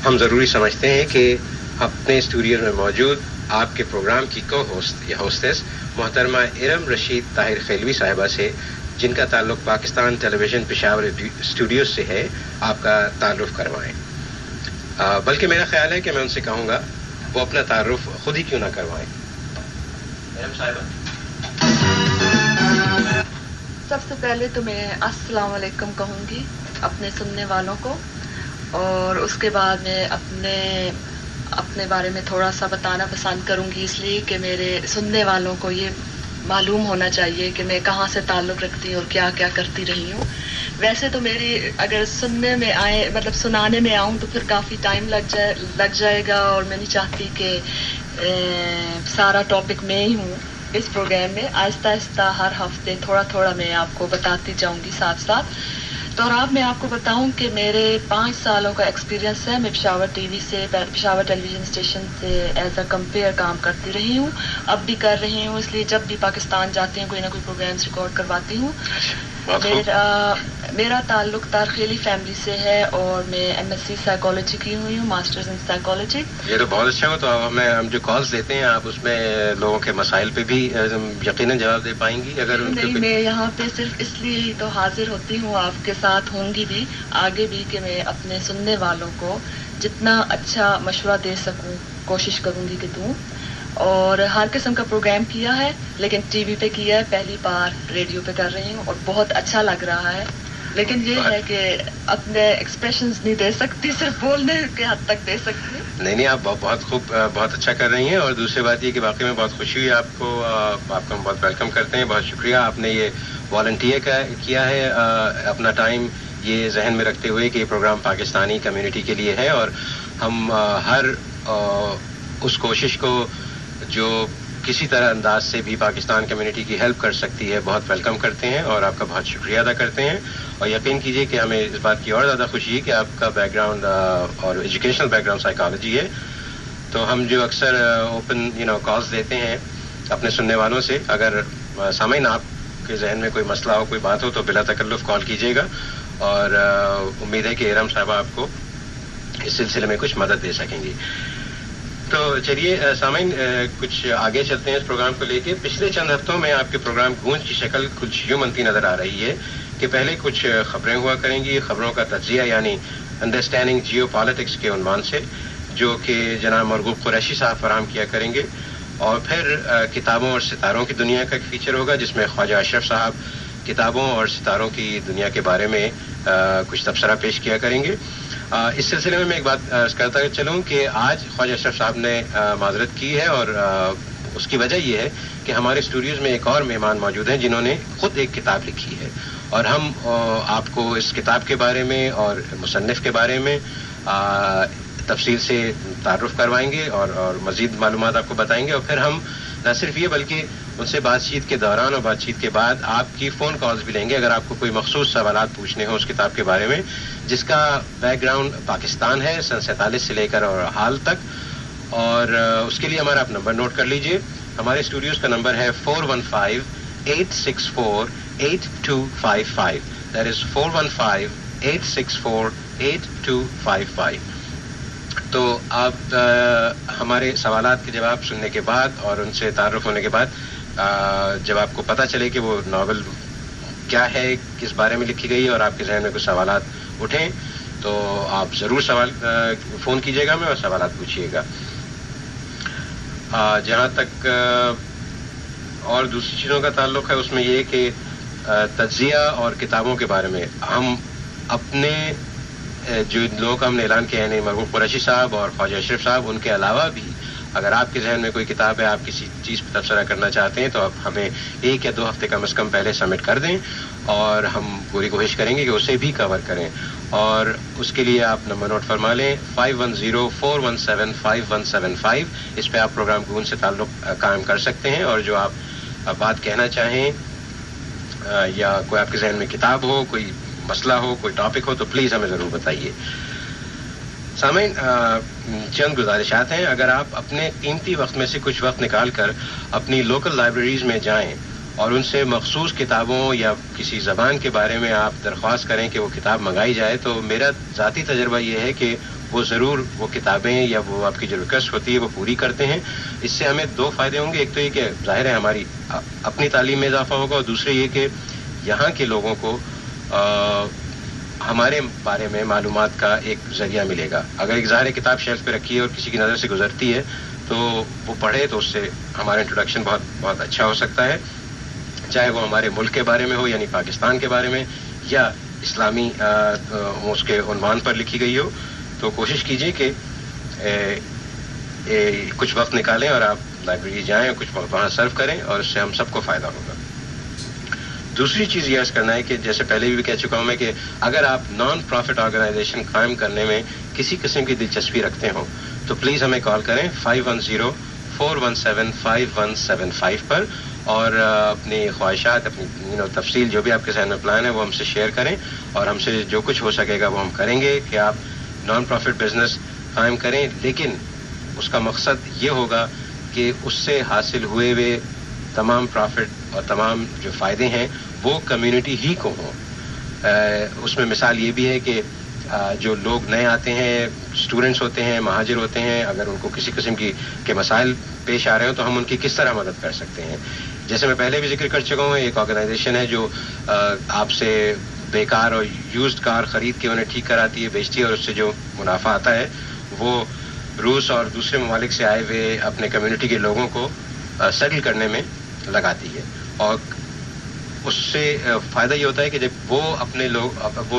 ہم ضروری سمجھتے ہیں کہ اپنے اسٹوڈیو میں موجود آپ کے پروگرام کی کو ہوسٹ یا ہوسٹس محترمہ ارم رشید طاہر خیلوی صاحبہ سے، جن کا تعلق پاکستان ٹیلی ویژن پشاور اسٹوڈیوز سے ہے، آپ کا تعارف کروائیں. بلکہ میرا خیال ہے کہ میں ان سے کہوں گا وہ اپنا تعارف خود ہی کیوں نہ کروائیں. ارم صاحبہ. سب سے پہلے تو میں السلام علیکم کہوں گی اپنے سننے والوں کو، اور اس کے بعد میں اپنے بارے میں تھوڑا سا بتانا پسند کروں گی، اس لیے کہ میرے سننے والوں کو یہ معلوم ہونا چاہیے کہ میں کہاں سے تعلق رکھتی ہوں اور کیا کیا کرتی رہی ہوں. ویسے تو میری اگر سننے میں آئے مطلب سنانے میں آؤں تو پھر کافی ٹائم لگ جائے گا، اور میں نہیں چاہتی کہ سارا ٹاپک میں ہی ہوں اس پروگرام میں. آہستہ آہستہ ہر ہفتے تھوڑا تھوڑا میں آپ کو بتاتی جاؤں گی ساتھ ساتھ. تو اب میں آپ کو بتاؤں کہ میرے 5 سالوں کا ایکسپیرینس ہے. میں پشاور ٹی وی سے، پشاور ٹیلی ویژن اسٹیشن سے ایز اے کمپیئر کام کرتی رہی ہوں، اب بھی کر رہی ہوں. اس لیے جب بھی پاکستان جاتی ہوں کوئی نہ کوئی پروگرامس ریکارڈ کرواتی ہوں. میرا تعلق تارخیلی فیملی سے ہے، اور میں MSc سائیکالوجی کی ہوئی ہوں، ماسٹرز ان سائیکالوجی. یہ تو بہت اچھا ہو. تو ہم جو کالز دیتے ہیں آپ اس میں لوگوں کے مسائل پہ بھی یقیناً جواب دے پائیں گی. اگر نہیں، میں یہاں پہ صرف اس لیے ہی تو حاضر ہوتی ہوں آپ کے ساتھ، ہوں گی بھی آگے بھی، کہ میں اپنے سننے والوں کو جتنا اچھا مشورہ دے سکوں کوشش کروں گی کہ دوں. اور ہر قسم کا پروگرام کیا ہے، لیکن ٹی وی پہ کیا ہے، پہلی بار ریڈیو پہ کر رہی ہوں اور بہت اچھا لگ رہا ہے. لیکن یہ ہے کہ اپنے ایکسپریشنز نہیں دے سکتی، صرف بولنے کے حد تک دے سکتی. نہیں، آپ بہت خوب، بہت اچھا کر رہی ہیں. اور دوسری بات یہ کہ واقعی میں بہت خوشی ہوئی آپ کو ہم بہت ویلکم کرتے ہیں. بہت شکریہ آپ نے یہ والنٹیئر کیا ہے اپنا ٹائم یہ ذہن میں رکھتے ہوئے کہ یہ پروگرام پاکستانی کمیونٹی کے لیے ہے، اور ہم ہر اس کوشش کو جو کسی طرح انداز سے بھی پاکستان کمیونٹی کی ہیلپ کر سکتی ہے بہت ویلکم کرتے ہیں، اور آپ کا بہت شکریہ ادا کرتے ہیں. اور یقین کیجئے کہ ہمیں اس بات کی اور زیادہ خوشی ہے کہ آپ کا بیک گراؤنڈ اور ایجوکیشنل بیک گراؤنڈ سائیکالوجی ہے. تو ہم جو اکثر اوپن کالز دیتے ہیں اپنے سننے والوں سے، اگر سامعین آپ کے ذہن میں کوئی مسئلہ ہو، کوئی بات ہو، تو بلا تکلف کال کیجیے گا، اور امید ہے کہ ارم صاحبہ آپ کو اس سلسلے میں کچھ مدد دے سکیں گی. تو چلیے سامعین کچھ آگے چلتے ہیں اس پروگرام کو لے کے. پچھلے چند ہفتوں میں آپ کے پروگرام گونج کی شکل کچھ یوں بنتی نظر آ رہی ہے کہ پہلے کچھ خبریں ہوا کریں گی، خبروں کا تجزیہ یعنی انڈرسٹینڈنگ جیو پالیٹکس کے عنوان سے، جو کہ جناب مرغوب قریشی صاحب فراہم کیا کریں گے. اور پھر کتابوں اور ستاروں کی دنیا کا ایک فیچر ہوگا جس میں خواجہ اشرف صاحب کتابوں اور ستاروں کی دنیا کے بارے میں کچھ تبصرہ پیش کیا کریں گے. اس سلسلے میں ایک بات کرتا چلوں کہ آج خواجہ اشرف صاحب نے معذرت کی ہے، اور اس کی وجہ یہ ہے کہ ہمارے اسٹوڈیوز میں ایک اور مہمان موجود ہیں جنہوں نے خود ایک کتاب لکھی ہے، اور ہم آپ کو اس کتاب کے بارے میں اور مصنف کے بارے میں تفصیل سے تعارف کروائیں گے اور مزید معلومات آپ کو بتائیں گے. اور پھر ہم نہ صرف یہ بلکہ ان سے بات چیت کے دوران اور بات چیت کے بعد آپ کی فون کالز بھی لیں گے اگر آپ کو کوئی مخصوص سوالات پوچھنے ہوں اس کتاب کے بارے میں، جس کا بیک گراؤنڈ پاکستان ہے سن 47 سے لے کر اور حال تک. اور اس کے لیے ہمارا آپ نمبر نوٹ کر لیجئے. ہمارے اسٹوڈیوز کا نمبر ہے 415-864-8255. That is 415-864-8255. تو آپ ہمارے سوالات کے جواب سننے کے بعد اور ان سے تعارف ہونے کے بعد جب آپ کو پتہ چلے کہ وہ ناول کیا ہے، کس بارے میں لکھی گئی ہے، اور آپ کے ذہن میں کچھ سوالات اٹھیں تو آپ ضرور فون کیجیے گا میں اور سوالات پوچھیے گا. جہاں تک اور دوسری چیزوں کا تعلق ہے اس میں یہ کہ تجزیہ اور کتابوں کے بارے میں ہم اپنے جو لوگوں کا ہم نے اعلان کیا ہے، مرغوب قریشی صاحب اور خواجہ اشرف صاحب، ان کے علاوہ بھی اگر آپ کے ذہن میں کوئی کتاب ہے، آپ کسی چیز پہ تبصرہ کرنا چاہتے ہیں، تو آپ ہمیں 1 یا 2 ہفتے کم از کم پہلے سبمٹ کر دیں اور ہم پوری کوشش کریں گے کہ اسے بھی کور کریں. اور اس کے لیے آپ نمبر نوٹ فرما لیں 510-417-5175. اس پہ آپ پروگرام گون سے تعلق قائم کر سکتے ہیں، اور جو آپ بات کہنا چاہیں یا کوئی آپ کے ذہن میں کتاب ہو، کوئی مسئلہ ہو، کوئی ٹاپک ہو، تو پلیز ہمیں ضرور بتائیے. سامعین چند گزارشات ہیں. اگر آپ اپنے قیمتی وقت میں سے کچھ وقت نکال کر اپنی لوکل لائبریریز میں جائیں اور ان سے مخصوص کتابوں یا کسی زبان کے بارے میں آپ درخواست کریں کہ وہ کتاب منگائی جائے، تو میرا ذاتی تجربہ یہ ہے کہ وہ ضرور وہ کتابیں یا وہ آپ کی جو ریکویسٹ ہوتی ہے وہ پوری کرتے ہیں. اس سے ہمیں دو فائدے ہوں گے. ایک تو یہ کہ ظاہر ہے ہماری اپنی تعلیم میں اضافہ ہوگا, اور دوسرے یہ کہ یہاں کے لوگوں کو ہمارے بارے میں معلومات کا ایک ذریعہ ملے گا. اگر ایک ظاہر کتاب شیلف پہ رکھی ہے اور کسی کی نظر سے گزرتی ہے تو وہ پڑھے تو اس سے ہمارا انٹروڈکشن بہت بہت اچھا ہو سکتا ہے, چاہے وہ ہمارے ملک کے بارے میں ہو یعنی پاکستان کے بارے میں, یا اسلامی اس کے عنوان پر لکھی گئی ہو. تو کوشش کیجیے کہ کچھ وقت نکالیں اور آپ لائبریری جائیں, کچھ وہاں سرو کریں, اور اس سے ہم سب کو فائدہ ہوگا. دوسری چیز یہ عرض کرنا ہے کہ جیسے پہلے بھی کہہ چکا ہوں میں کہ اگر آپ نان پروفٹ آرگنائزیشن قائم کرنے میں کسی قسم کی دلچسپی رکھتے ہوں تو پلیز ہمیں کال کریں 510-417-5175 پر, اور اپنی خواہشات, اپنی تفصیل جو بھی آپ کے ذہن میں پلان ہے وہ ہم سے شیئر کریں, اور ہم سے جو کچھ ہو سکے گا وہ ہم کریں گے کہ آپ نان پروفٹ بزنس قائم کریں. لیکن اس کا مقصد یہ ہوگا کہ اس سے حاصل ہوئے ہوئے تمام پروفٹ اور تمام جو فائدے ہیں وہ کمیونٹی ہی کو ہوں. اس میں مثال یہ بھی ہے کہ جو لوگ نئے آتے ہیں, اسٹوڈنٹس ہوتے ہیں, مہاجر ہوتے ہیں, اگر ان کو کسی قسم کے مسائل پیش آ رہے ہوں تو ہم ان کی کس طرح مدد کر سکتے ہیں. جیسے میں پہلے بھی ذکر کر چکا ہوں, ایک آرگنائزیشن ہے جو آپ سے بیکار اور یوزڈ کار خرید کے انہیں ٹھیک کراتی ہے, بیچتی ہے, اور اس سے جو منافع آتا ہے وہ روس اور دوسرے ممالک سے آئے ہوئے اپنے کمیونٹی کے لوگوں کو سیٹل کرنے میں لگاتی ہے. اور اس سے فائدہ یہ ہوتا ہے کہ جب وہ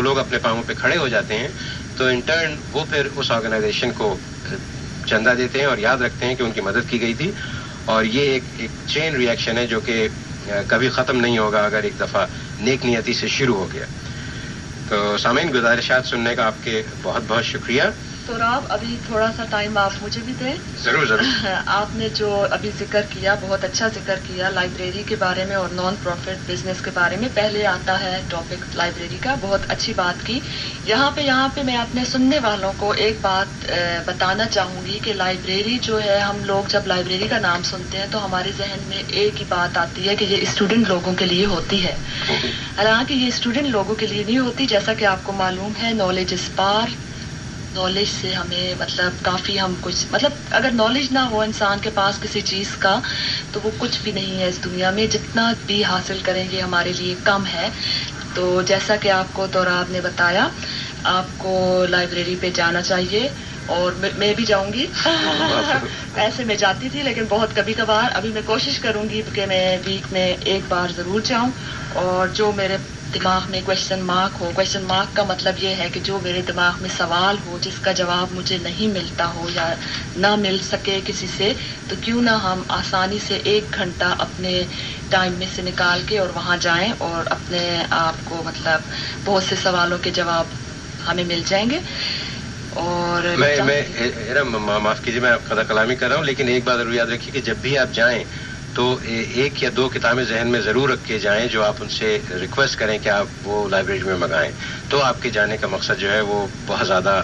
لوگ اپنے پاؤں پہ کھڑے ہو جاتے ہیں تو انٹرن وہ پھر اس آرگنائزیشن کو چندہ دیتے ہیں اور یاد رکھتے ہیں کہ ان کی مدد کی گئی تھی. اور یہ ایک چین ری ایکشن ہے جو کہ کبھی ختم نہیں ہوگا اگر ایک دفعہ نیک نیتی سے شروع ہو گیا. تو سامعین, گزارشات سننے کا آپ کے بہت بہت شکریہ. تو راب ابھی تھوڑا سا ٹائم آپ مجھے بھی دیں. ضرور ضرور. آپ نے جو ابھی ذکر کیا بہت اچھا ذکر کیا لائبریری کے بارے میں اور نان پروفٹ بزنس کے بارے میں. پہلے آتا ہے ٹاپک لائبریری کا, بہت اچھی بات کی. یہاں پہ میں اپنے سننے والوں کو ایک بات بتانا چاہوں گی کہ لائبریری جو ہے, ہم لوگ جب لائبریری کا نام سنتے ہیں تو ہمارے ذہن میں ایک ہی بات آتی ہے کہ یہ اسٹوڈنٹ لوگوں کے لیے ہوتی ہے. حالانکہ یہ اسٹوڈنٹ لوگوں کے لیے نہیں ہوتی. جیسا کہ آپ کو معلوم ہے نالج از پار, نالج سے ہمیں کافی ہم کچھ اگر نالج نہ ہو انسان کے پاس کسی چیز کا تو وہ کچھ بھی نہیں ہے اس دنیا میں. جتنا بھی حاصل کریں گے ہمارے لیے کم ہے. تو جیسا کہ آپ کو توراب نے بتایا, آپ کو لائبریری پہ جانا چاہیے, اور میں بھی جاؤں گی. ایسے میں جاتی تھی لیکن بہت کبھی کبھار. ابھی میں کوشش کروں گی کہ میں ویک میں ایک بار ضرور جاؤں, اور جو میرے دماغ میں کویشچن مارک ہو, کویشچن مارک کا مطلب یہ ہے کہ جو میرے دماغ میں سوال ہو جس کا جواب مجھے نہیں ملتا ہو یا نہ مل سکے کسی سے, تو کیوں نہ ہم آسانی سے 1 گھنٹہ اپنے ٹائم میں سے نکال کے اور وہاں جائیں, اور اپنے آپ کو بہت سے سوالوں کے جواب ہمیں مل جائیں گے. اور میں معاف کیجیے میں آپ خدا کلامی کر رہا ہوں, لیکن ایک بات ضرور یاد رکھیے کہ جب بھی آپ جائیں تو 1 یا 2 کتابیں ذہن میں ضرور رکھ کے جائیں جو آپ ان سے ریکویسٹ کریں کہ آپ وہ لائبریری میں منگائیں, تو آپ کے جانے کا مقصد جو ہے وہ بہت زیادہ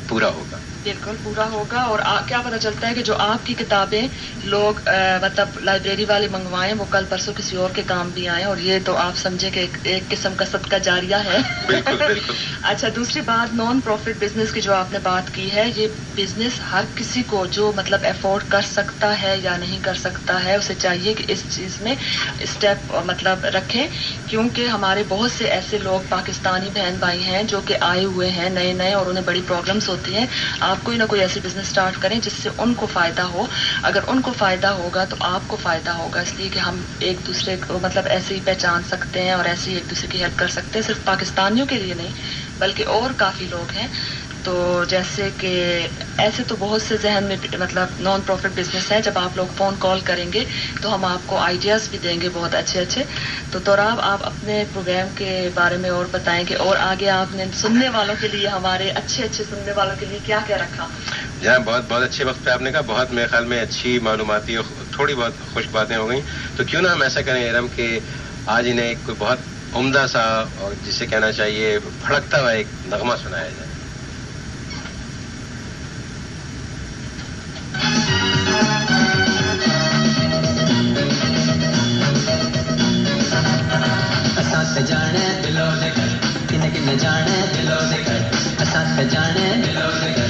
پورا ہوگا. بالکل پورا ہوگا. اور کیا پتہ چلتا ہے کہ جو آپ کی کتابیں لوگ لائبریری والے منگوائیں وہ کل پرسوں کسی اور کے کام بھی آئیں, اور یہ تو آپ سمجھے کہ ایک قسم کا صدقہ جاریہ ہے. بالکل بالکل. اچھا, دوسری بات نان پروفٹ بزنس کی جو آپ نے بات کی ہے, یہ بزنس ہر کسی کو جو افورڈ کر سکتا ہے یا نہیں کر سکتا ہے اسے چاہیے کہ اس چیز میں اسٹیپ رکھیں, کیونکہ ہمارے بہت سے ایسے لوگ پاکستانی بہن بھائی ہیں جو کہ آئے ہوئے ہیں نئے اور انہیں بڑی پرابلمس ہوتی ہیں. آپ کوئی نہ کوئی ایسی بزنس سٹارٹ کریں جس سے ان کو فائدہ ہو. اگر ان کو فائدہ ہوگا تو آپ کو فائدہ ہوگا, اس لیے کہ ہم ایک دوسرے کو ایسے ہی پہچان سکتے ہیں اور ایسے ہی ایک دوسرے کی ہیلپ کر سکتے ہیں. صرف پاکستانیوں کے لیے نہیں بلکہ اور کافی لوگ ہیں. تو جیسے کہ ایسے تو بہت سے ذہن میں نان پروفٹ بزنس ہے. جب آپ لوگ فون کال کریں گے تو ہم آپ کو آئیڈیاز بھی دیں گے بہت اچھے. تو توراب آپ اپنے پروگرام کے بارے میں اور بتائیں کہ اور آگے آپ نے سننے والوں کے لیے, ہمارے اچھے سننے والوں کے لیے کیا کیا رکھا. جہاں بہت اچھے وقت پہ آپ نے کہا, بہت میرے خیال میں اچھی معلوماتی اور تھوڑی بہت خشک باتیں ہو گئیں. تو کیوں نہ ہم ایسا کریں ارم کہ آج انہیں کوئی بہت عمدہ سا اور جسے کہنا چاہیے بھڑکتا ہوا ایک نغمہ سنایا جائے. جانے دلوں دے گھر کن کن جانے دلوں دے گھر اساں تے جانے دلوں دے گھر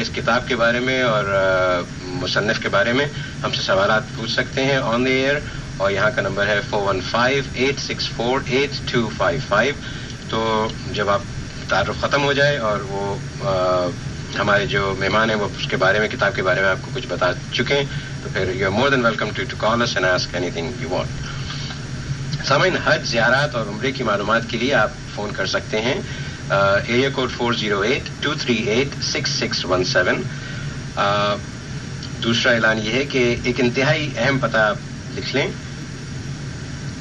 اس کتاب کے بارے میں اور مصنف کے بارے میں ہم سے سوالات پوچھ سکتے ہیں آن دی ایئر، اور یہاں کا نمبر ہے 415-864-8255. تو جب آپ تعارف ختم ہو جائے اور وہ ہمارے جو مہمان ہیں وہ اس کے بارے میں، کتاب کے بارے میں آپ کو کچھ بتا چکے ہیں، تو پھر you are more than welcome to call us and ask any thing you want. سامعین، حج، زیارات اور عمرے کی معلومات کے لیے آپ فون کر سکتے ہیں. Area code 408-238-6617. دوسرا اعلان یہ ہے کہ ایک انتہائی اہم پتہ آپ لکھ لیں،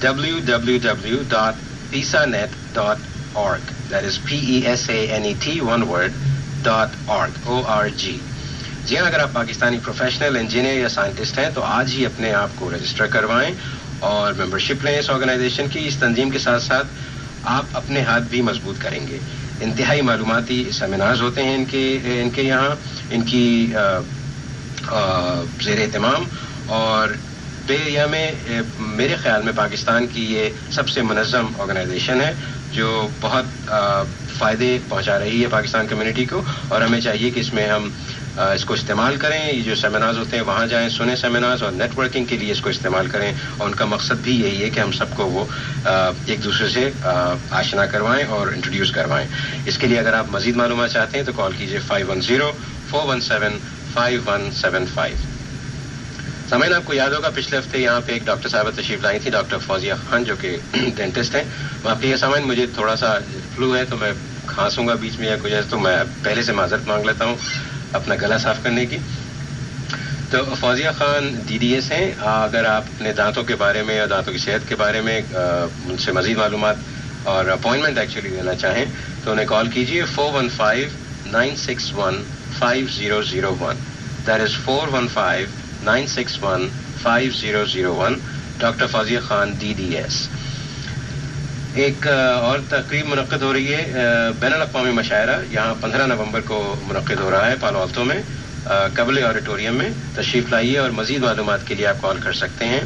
www.pesanet.org. That is PESANET one word .org. ORG. جی ہاں، اگر آپ پاکستانی پروفیشنل انجینئر یا سائنٹسٹ ہیں تو آج ہی اپنے آپ کو رجسٹر کروائیں اور ممبرشپ لیں اس آرگنائزیشن کی. اس تنظیم کے ساتھ ساتھ آپ اپنے ہاتھ بھی مضبوط کریں گے. انتہائی معلوماتی سیمینارز ہوتے ہیں ان کے یہاں، ان کی زیر اہتمام، اور بے ایریا میں میرے خیال میں پاکستان کی یہ سب سے منظم آرگنائزیشن ہے جو بہت فائدے پہنچا رہی ہے پاکستان کمیونٹی کو، اور ہمیں چاہیے کہ اس میں ہم اس کو استعمال کریں. یہ جو سیمینارز ہوتے ہیں وہاں جائیں، سنیں سیمینارز، اور نیٹ ورکنگ کے لیے اس کو استعمال کریں. اور ان کا مقصد بھی یہی ہے کہ ہم سب کو وہ ایک دوسرے سے آشنا کروائیں اور انٹروڈیوس کروائیں. اس کے لیے اگر آپ مزید معلومات چاہتے ہیں تو کال کیجیے 510-417-5175. سامعین، آپ کو یاد ہوگا پچھلے ہفتے یہاں پہ ایک ڈاکٹر صاحبہ تشریف لائی تھی، ڈاکٹر فوزیہ خان، جو کہ ڈینٹسٹ ہیں. معاف کیجیے سامعین، مجھے تھوڑا سا فلو ہے تو میں کھانسوں گا بیچ میں یا کچھ ایسا، تو میں پہلے سے معذرت مانگ لیتا ہوں اپنا گلا صاف کرنے کی. تو فوزیہ خان DDS ہیں. اگر آپ اپنے دانتوں کے بارے میں یا دانتوں کی صحت کے بارے میں ان سے مزید معلومات اور اپوائنٹمنٹ ایکچولی لینا چاہیں تو انہیں کال کیجیے 415-961-5001. That is 415-961-5001. Doctor Fauzia Khan DDS. ایک اور تقریب منعقد ہو رہی ہے، بین الاقوامی مشاعرہ، یہاں 15 نومبر کو منعقد ہو رہا ہے پالو آلتو میں، قبل آڈیٹوریم میں. تشریف لائیے اور مزید معلومات کے لیے آپ کال کر سکتے ہیں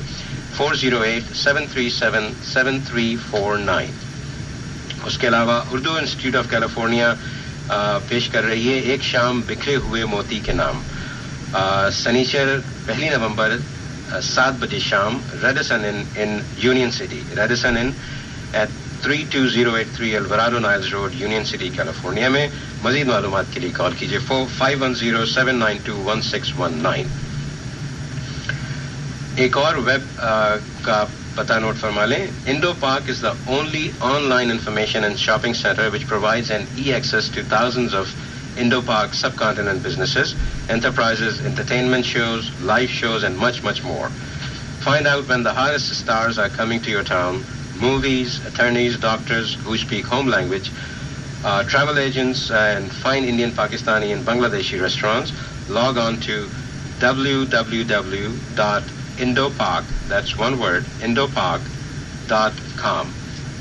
408-737-7349. اس کے علاوہ اردو انسٹیٹیوٹ آف کیلیفورنیا پیش کر رہی ہے ایک شام بکھرے ہوئے موتی کے نام. سنیچر 1 نومبر 7 بجے شام، Radisson Inn Union City, Radisson Inn at 32083 Alvarado Niles Road, Union City, California میں. مزید معلومات کے لیے کال کیجیے 510-792-1619. ایک اور ویب کا پتہ نوٹ فرما لیں. IndoPark is the only online information and shopping center which provides an e-access to thousands of IndoPark subcontinent businesses, enterprises, entertainment shows, live shows, and much, much more. Find out when the hottest stars are coming to your town. Movies, attorneys, doctors who speak home language, travel agents, and fine Indian, Pakistani, and Bangladeshi restaurants. Log on to www.indopark, that's one word, indopark.com.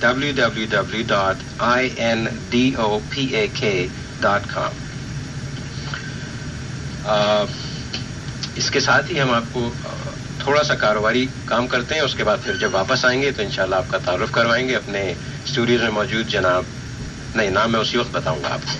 www.indopak.com. اس کے ساتھ ہی ہم آپ کو تھوڑا سا کاروباری کام کرتے ہیں، اس کے بعد پھر جب واپس آئیں گے تو انشاءاللہ آپ کا تعارف کروائیں گے اپنے اسٹوڈیوز میں موجود جناب، نہیں نام میں اسی وقت بتاؤں گا آپ کو.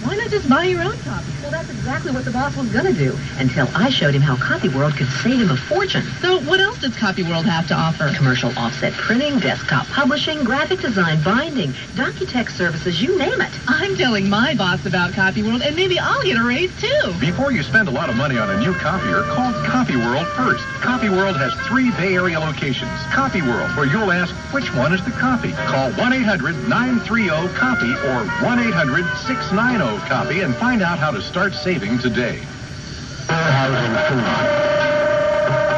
Why not just buy your own copy? Well, that's exactly what the boss was going to do, until I showed him how Copy World could save him a fortune. So what else does Copy World have to offer? Commercial offset printing, desktop publishing, graphic design, binding, DocuText services, you name it. I'm telling my boss about Copy World, and maybe I'll get a raise too. Before you spend a lot of money on a new copier, call Copy World first. Copy World has 3 Bay Area locations. Copy World, where you'll ask, which one is the copy? Call 1-800-930-COPY or 1-800-690-COPY and find out how to start saving today. Housing Food.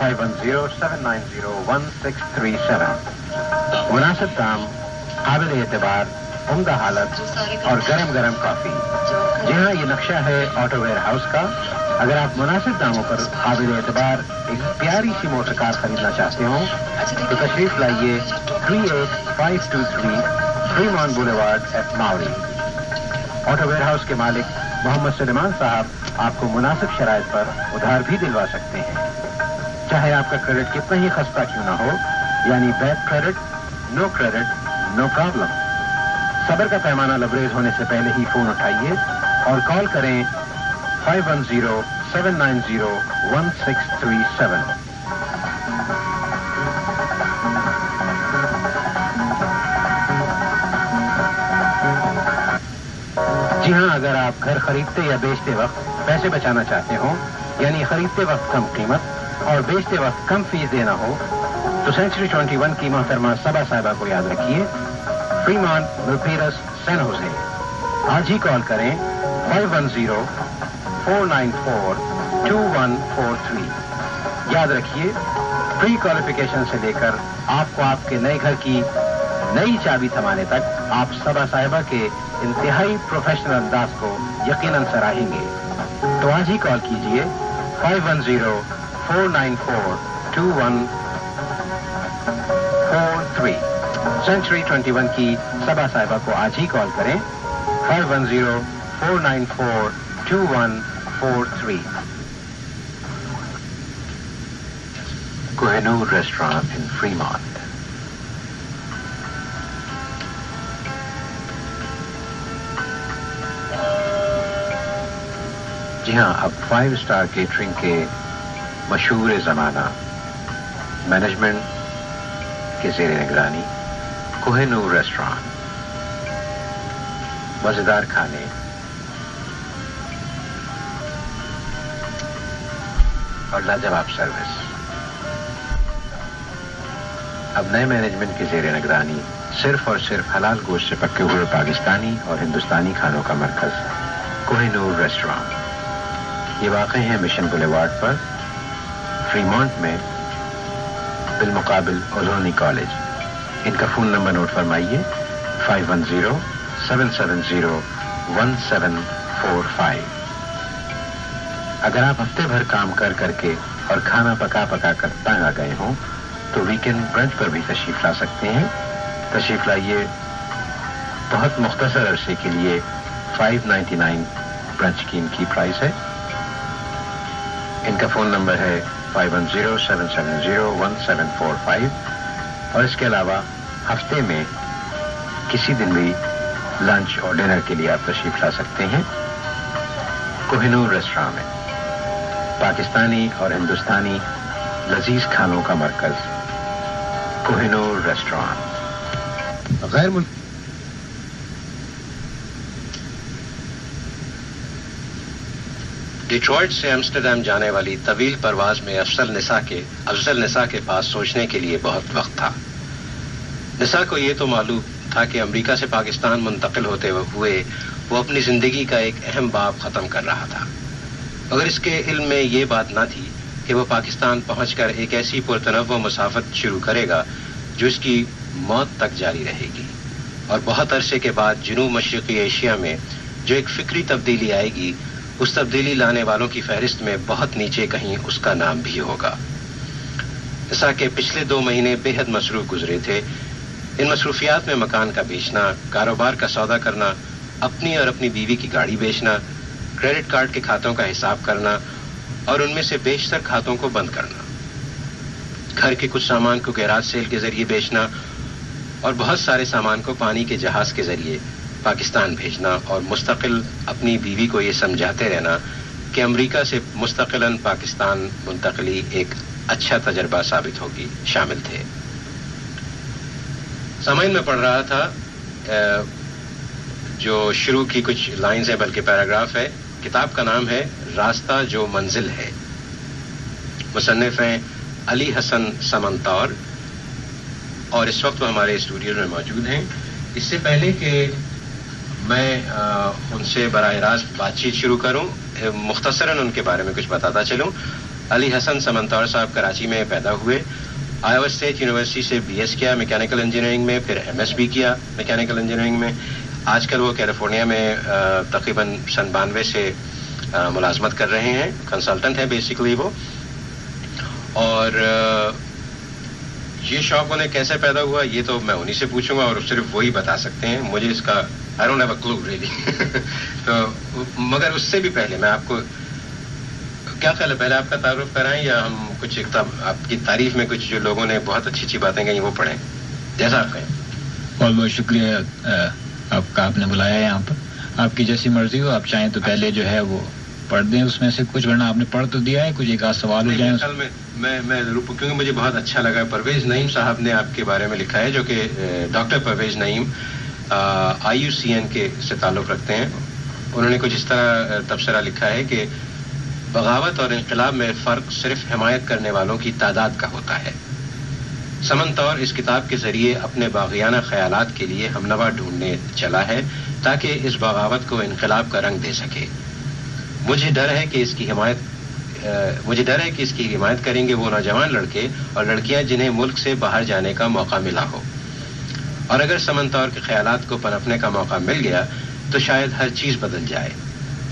510-790-1637. مناسب دام، قابل اعتبار، عمدہ حالت اور گرم گرم کافی. جی ہاں، یہ نقشہ ہے آٹو ویئر ہاؤس کا. اگر آپ مناسب داموں پر قابل اعتبار ایک پیاری سی موٹر کار خریدنا چاہتے ہوں تو تشریف لائیے 38523 Fremont Boulevard at Mowry. Auto where house کے مالک محمد سلیمان صاحب آپ کو مناسب شرائط پر ادھار بھی دلوا سکتے ہیں. چاہے آپ کا کریڈٹ کتنا ہی خستہ کیوں نہ ہو، یعنی بیڈ کریڈٹ، نو کریڈٹ، نو پرابلم۔ صبر کا پیمانہ لبریز ہونے سے پہلے ہی فون اٹھائیے اور کال کریں 510-790-1637۔ جی ہاں، اگر آپ گھر خریدتے یا بیچتے وقت پیسے بچانا چاہتے ہوں، یعنی خریدتے وقت کم قیمت اور بیچتے وقت کم فیس دینا ہو، تو سینچری 21 کی محترمہ صبا صاحبہ کو یاد رکھیے، فریمانٹ، ملپیرس، سین ہوزے۔ آج ہی کال کریں 510-494-2143۔ یاد رکھیے، پری کوالیفیکیشن سے لے کر آپ کو آپ کے نئے گھر کی نئی چابی تھمانے تک آپ صبا صاحبہ کے انتہائی پروفیشنل انداز کو یقیناً سراہیں گے۔ تو آج ہی کال کیجئے 510-494-2143۔ سینچری 21 کی صبا صاحبہ کو آج ہی کال کریں 510-494-2143۔ کوہنور ریسٹورانٹ ان فریمانٹ۔ جی ہاں، اب 5 اسٹار کیٹرنگ کے مشہور زمانہ مینجمنٹ کے زیر نگرانی کوہنور ریسٹورانٹ، مزیدار کھانے اور لاجواب سروس۔ اب نئے مینجمنٹ کی زیر نگرانی صرف اور صرف حلال گوشت سے پکے ہوئے پاکستانی اور ہندوستانی کھانوں کا مرکز کوہنور ریسٹورانٹ۔ یہ واقع ہے مشن بولیوارڈ پر، فریمانٹ میں، بالمقابل اولونی کالج۔ ان کا فون نمبر نوٹ فرمائیے 510-770-1745۔ اگر آپ ہفتے بھر کام کر کے اور کھانا پکا کر تنگ آ گئے ہوں تو ویکینڈ برنچ پر بھی تشریف لا سکتے ہیں۔ تشریف لائیے، بہت مختصر عرصے کے لیے $5.99 برنچ کی ان کی پرائس ہے۔ ان کا فون نمبر ہے 510-770-1745، اور اس کے علاوہ ہفتے میں کسی دن بھی لنچ اور ڈنر کے لیے آپ تشریف لا سکتے ہیں۔ کوہنور ریسٹورانٹ میں پاکستانی اور ہندوستانی لذیذ کھانوں کا مرکز کوہنور ریسٹورانٹ۔ غیر ملک ڈیٹرائٹ سے ایمسٹرڈیم جانے والی طویل پرواز میں افضل نساء کے پاس سوچنے کے لیے بہت وقت تھا۔ نساء کو یہ تو معلوم تھا کہ امریکہ سے پاکستان منتقل ہوتے ہوئے وہ اپنی زندگی کا ایک اہم باب ختم کر رہا تھا، مگر اس کے علم میں یہ بات نہ تھی کہ وہ پاکستان پہنچ کر ایک ایسی پرتنوع مسافت شروع کرے گا جو اس کی موت تک جاری رہے گی، اور بہت عرصے کے بعد جنوب مشرقی ایشیا میں جو ایک فکری تبدیلی آئے گی، اس تبدیلی لانے والوں کی فہرست میں بہت نیچے کہیں اس کا نام بھی ہوگا۔ نساء کے پچھلے 2 مہینے بے حد مصروف گزرے تھے۔ ان مصروفیات میں مکان کا بیچنا، کاروبار کا سودا کرنا، اپنی اور اپنی بیوی کی گاڑی بیچنا، کریڈٹ کارڈ کے کھاتوں کا حساب کرنا اور ان میں سے بیشتر کھاتوں کو بند کرنا، گھر کے کچھ سامان کو گیراج سیل کے ذریعے بیچنا اور بہت سارے سامان کو پانی کے جہاز کے ذریعے پاکستان بھیجنا، اور مستقل اپنی بیوی کو یہ سمجھاتے رہنا کہ امریکہ سے مستقلاً پاکستان منتقلی ایک اچھا تجربہ ثابت ہوگی، شامل تھے۔ سامعین میں پڑھ رہا تھا جو شروع کی کچھ لائنز ہیں بلکہ پیراگراف ہے۔ کتاب کا نام ہے راستہ جو منزل ہے، مصنف ہیں علی حسن سمنتور، اور اس وقت وہ ہمارے اسٹوڈیو میں موجود ہیں۔ اس سے پہلے کہ میں ان سے براہ راست بات چیت شروع کروں، مختصراً ان کے بارے میں کچھ بتاتا چلوں۔ علی حسن سمنتور صاحب کراچی میں پیدا ہوئے، آئیوا اسٹیٹ یونیورسٹی سے BS کیا میکینیکل انجینئرنگ میں، پھر MS بھی کیا میکینیکل انجینئرنگ میں۔ آج کل وہ کیلیفورنیا میں تقریباً 92 سے ملازمت کر رہے ہیں، کنسلٹنٹ ہیں بیسیکلی وہ۔ اور یہ شوق انہیں کیسے پیدا ہوا یہ تو میں انہی سے پوچھوں گا، اور صرف وہی بتا سکتے ہیں، مجھے اس کا I don't have a clue really۔ تو مگر اس سے بھی پہلے میں آپ کو کیا خیال ہے پہلے آپ کا تعارف کرائیں یا ہم کچھ آپ کی تعریف میں کچھ جو لوگوں نے بہت اچھی اچھی باتیں کہیں وہ پڑھیں؟ جیسا آپ کہیں. بہت بہت شکریہ آپ کا، آپ نے بلایا یہاں پر. آپ کی جیسی مرضی ہو، آپ چاہیں تو پہلے جو ہے وہ پڑھ دیں اس میں سے کچھ، ورنہ آپ نے پڑھ تو دیا ہے، کچھ ایک آدھ سوال ہو جائیں. میں ضرور، کیونکہ مجھے بہت اچھا لگا. پرویز نعیم صاحب نے آپ کے بارے میں لکھا ہے، جو کہ ڈاکٹر پرویز نعیم IUCN کے سے تعلق رکھتے ہیں. انہوں نے کچھ اس طرح تبصرہ لکھا ہے کہ بغاوت اور انقلاب میں فرق صرف حمایت کرنے والوں کی تعداد کا ہوتا ہے. سمنتور اس کتاب کے ذریعے اپنے باغیانہ خیالات کے لیے ہمنوا ڈھونڈنے چلا ہے تاکہ اس بغاوت کو انقلاب کا رنگ دے سکے. مجھے ڈر ہے کہ اس کی حمایت کریں گے وہ نوجوان لڑکے اور لڑکیاں جنہیں ملک سے باہر جانے کا موقع ملا ہو. اور اگر سمنتور کے خیالات کو پنپنے کا موقع مل گیا تو شاید ہر چیز بدل جائے.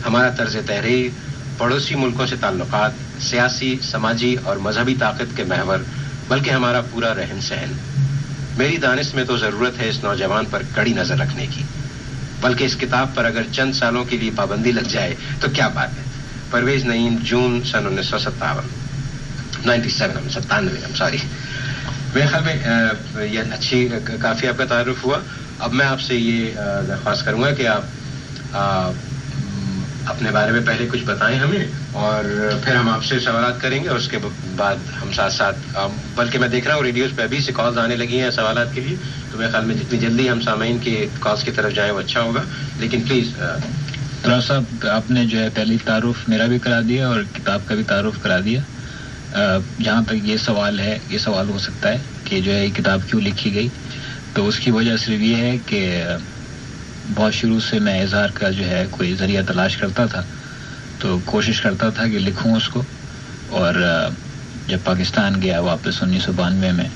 ہمارا طرز تحریر، پڑوسی ملکوں سے تعلقات، سیاسی، سماجی اور مذہبی طاقت کے محور، بلکہ ہمارا پورا رہن سہن. میری دانش میں تو ضرورت ہے اس نوجوان پر کڑی نظر رکھنے کی، بلکہ اس کتاب پر اگر چند سالوں کے لیے پابندی لگ جائے تو کیا بات ہے. پرویز نعیم، جون سن 1997. میرے خیال میں یہ اچھی کافی آپ کا تعارف ہوا. اب میں آپ سے یہ درخواست کروں گا کہ آپ اپنے بارے میں پہلے کچھ بتائیں ہمیں، اور پھر ہم آپ سے سوالات کریں گے، اور اس کے بعد ہم ساتھ ساتھ بلکہ میں دیکھ رہا ہوں ریڈیوز پہ ابھی سے کالز آنے لگی ہیں سوالات کے لیے، تو میرے خیال میں جتنی جلدی ہم سامعین کے کالز کی طرف جائیں وہ اچھا ہوگا. لیکن پلیز طرح صاحب، آپ نے جو ہے پہلی تعارف میرا بھی کرا دیا اور کتاب کا بھی تعارف کرا دیا. جہاں تک یہ سوال ہے، یہ سوال ہو سکتا ہے کہ جو ہے یہ کتاب کیوں لکھی گئی، تو اس کی وجہ صرف یہ ہے کہ بہت شروع سے میں اظہار کا جو ہے کوئی ذریعہ تلاش کرتا تھا، تو کوشش کرتا تھا کہ لکھوں اس کو. اور جب پاکستان گیا واپس 1992 میں،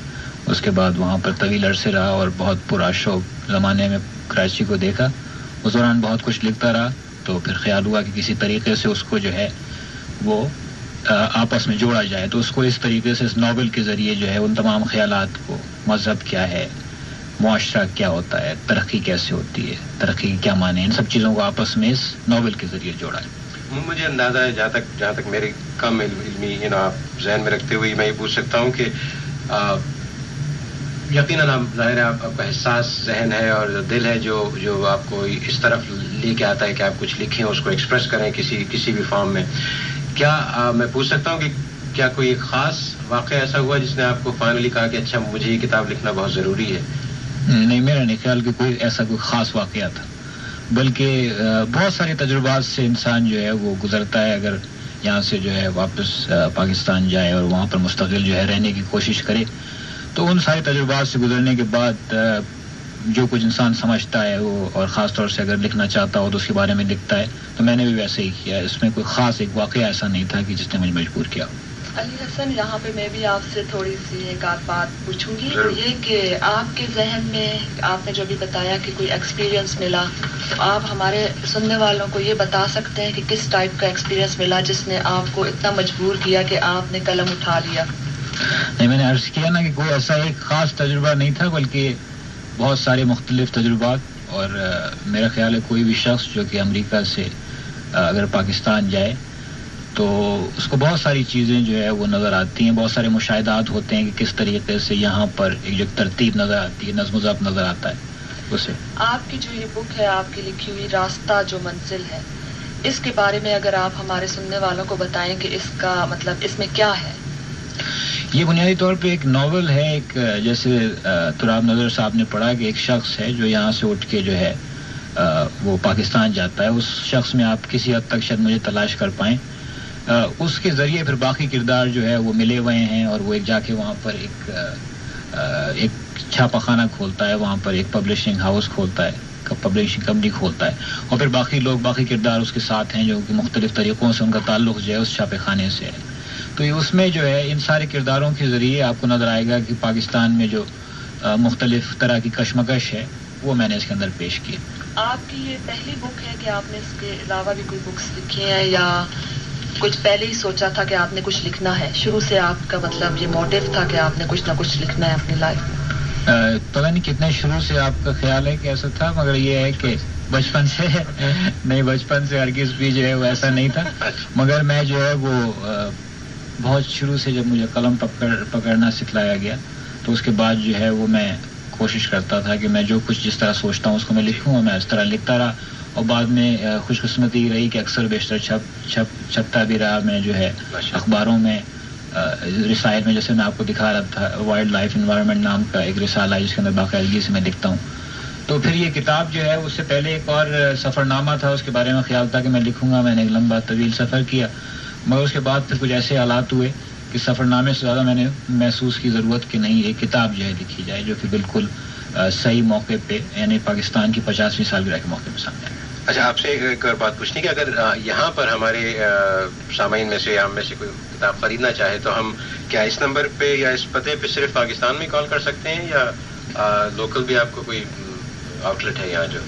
اس کے بعد وہاں پر طویل عرصے رہا اور بہت پورا شوق زمانے میں کراچی کو دیکھا. اس دوران بہت کچھ لکھتا رہا، تو پھر خیال ہوا کہ کسی طریقے سے اس کو جو ہے وہ آپس میں جوڑا جائے. تو اس کو اس طریقے سے اس ناول کے ذریعے جو ہے ان تمام خیالات کو، مذہب کیا ہے، معاشرہ کیا ہوتا ہے، ترقی کیسے ہوتی ہے، ترقی کے کیا معنی، ان سب چیزوں کو آپس میں اس ناول کے ذریعے جوڑا ہے. مجھے اندازہ ہے جہاں تک میرے کم علمی آپ ذہن میں رکھتے ہوئے میں یہ پوچھ سکتا ہوں کہ یقیناً آپ ظاہر ہے آپ کا حساس ذہن ہے اور دل ہے جو آپ کو اس طرف لے کے آتا ہے کہ آپ کچھ لکھیں، اس کو ایکسپریس کریں کسی بھی فارم میں. کیا میں پوچھ سکتا ہوں کہ کیا کوئی خاص واقعہ ایسا ہوا جس نے آپ کو فائنلی کہا کہ اچھا مجھے یہ کتاب لکھنا بہت ضروری ہے؟ نہیں، میرا نہیں خیال کہ کوئی ایسا کوئی خاص واقعہ تھا، بلکہ بہت سارے تجربات سے انسان جو ہے وہ گزرتا ہے. اگر یہاں سے جو ہے واپس پاکستان جائے اور وہاں پر مستقل جو ہے رہنے کی کوشش کرے، تو ان سارے تجربات سے گزرنے کے بعد جو کچھ انسان سمجھتا ہے وہ، اور خاص طور سے اگر لکھنا چاہتا ہو تو اس کے بارے میں لکھتا ہے. تو میں نے بھی ویسے ہی کیا. اس میں کوئی خاص ایک واقعہ ایسا نہیں تھا کہ جس نے مجھے مجبور کیا. علی حسن، یہاں پہ میں بھی آپ سے تھوڑی سی ایک آدھ بات پوچھوں گی. یہ کہ آپ کے ذہن میں آپ نے جو بھی بتایا کہ کوئی ایکسپیرینس ملا، تو آپ ہمارے سننے والوں کو یہ بتا سکتے ہیں کہ کس ٹائپ کا ایکسپیرینس ملا جس نے آپ کو اتنا مجبور کیا کہ آپ نے قلم اٹھا لیا؟ نہیں، میں نے عرض کیا نا کہ کوئی ایسا ایک خاص تجربہ نہیں تھا، بلکہ بہت سارے مختلف تجربات. اور میرا خیال ہے کوئی بھی شخص جو کہ امریکہ سے اگر پاکستان جائے تو اس کو بہت ساری چیزیں جو ہے وہ نظر آتی ہیں، بہت سارے مشاہدات ہوتے ہیں کہ کس طریقے سے یہاں پر ایک جو ترتیب نظر آتی ہے، نظم و ضبط نظر آتا ہے. اسے آپ کی جو یہ بک ہے، آپ کی لکھی ہوئی راستہ جو منزل ہے، اس کے بارے میں اگر آپ ہمارے سننے والوں کو بتائیں کہ اس کا مطلب اس میں کیا ہے. یہ بنیادی طور پہ ایک ناول ہے. ایک جیسے تراب نظر صاحب نے پڑھا کہ ایک شخص ہے جو یہاں سے اٹھ کے جو ہے وہ پاکستان جاتا ہے. اس شخص میں آپ کسی حد تک شاید مجھے تلاش کر پائیں. اس کے ذریعے پھر باقی کردار جو ہے وہ ملے ہوئے ہیں، اور وہ ایک جا کے وہاں پر ایک چھاپا خانہ کھولتا ہے، وہاں پر ایک پبلشنگ ہاؤس کھولتا ہے، پبلشنگ کمپنی کھولتا ہے، اور پھر باقی کردار اس کے ساتھ ہیں جو کہ مختلف طریقوں سے ان کا تعلق جو ہے اس چھاپے خانے سے ہے. تو اس میں جو ہے ان سارے کرداروں کے ذریعے آپ کو نظر آئے گا کہ پاکستان میں جو مختلف طرح کی کشمکش ہے وہ میں نے اس کے اندر پیش کی. آپ کی یہ پہلی بک ہے کہ آپ نے اس کے علاوہ بھی کوئی بکس لکھی ہیں، یا کچھ پہلے ہی سوچا تھا کہ آپ نے کچھ لکھنا ہے؟ شروع سے آپ کا مطلب یہ موٹیو تھا کہ آپ نے کچھ نہ کچھ لکھنا ہے اپنی لائف میں؟ پتہ نہیں کتنے شروع سے آپ کا خیال ہے کہ ایسا تھا، مگر یہ ہے کہ بچپن سے نہیں, بچپن سے ہرگز بھی جو ہے وہ ایسا نہیں تھا, مگر میں جو ہے وہ بہت شروع سے جب مجھے قلم پکڑنا سکھلایا گیا تو اس کے بعد جو ہے وہ میں کوشش کرتا تھا کہ میں جو کچھ جس طرح سوچتا ہوں اس کو میں لکھوں, اور میں اس طرح لکھتا رہا, اور بعد میں خوش قسمتی رہی کہ اکثر بیشتر چھپتا بھی رہا. میں جو ہے اخباروں میں, رسائل میں, جیسے میں آپ کو دکھا رہا تھا, وائلڈ لائف انوائرمنٹ نام کا ایک رسالہ ہے جس کے اندر باقاعدگی سے میں لکھتا ہوں. تو پھر یہ کتاب جو ہے اس سے پہلے ایک اور سفر نامہ تھا, اس کے بارے میں خیال تھا کہ میں لکھوں گا. میں نے ایک لمبا طویل سفر کیا, مگر اس کے بعد پھر کچھ ایسے حالات ہوئے کہ سفر نامے سے زیادہ میں نے محسوس کی ضرورت کہ نہیں, ایک کتاب جو ہے لکھی جائے جو کہ بالکل صحیح موقع پہ, یعنی پاکستان کی 50ویں سالگرہ کے موقع پہ سامنے آئے. اچھا, آپ سے ایک اور بات پوچھنی کہ اگر یہاں پر ہمارے سامعین میں سے یا ہم میں سے کوئی کتاب خریدنا چاہے تو ہم کیا اس نمبر پہ یا اس پتے پہ صرف پاکستان میں کال کر سکتے ہیں, یا لوکل بھی آپ کو کوئی آؤٹ لیٹ ہے یہاں جو؟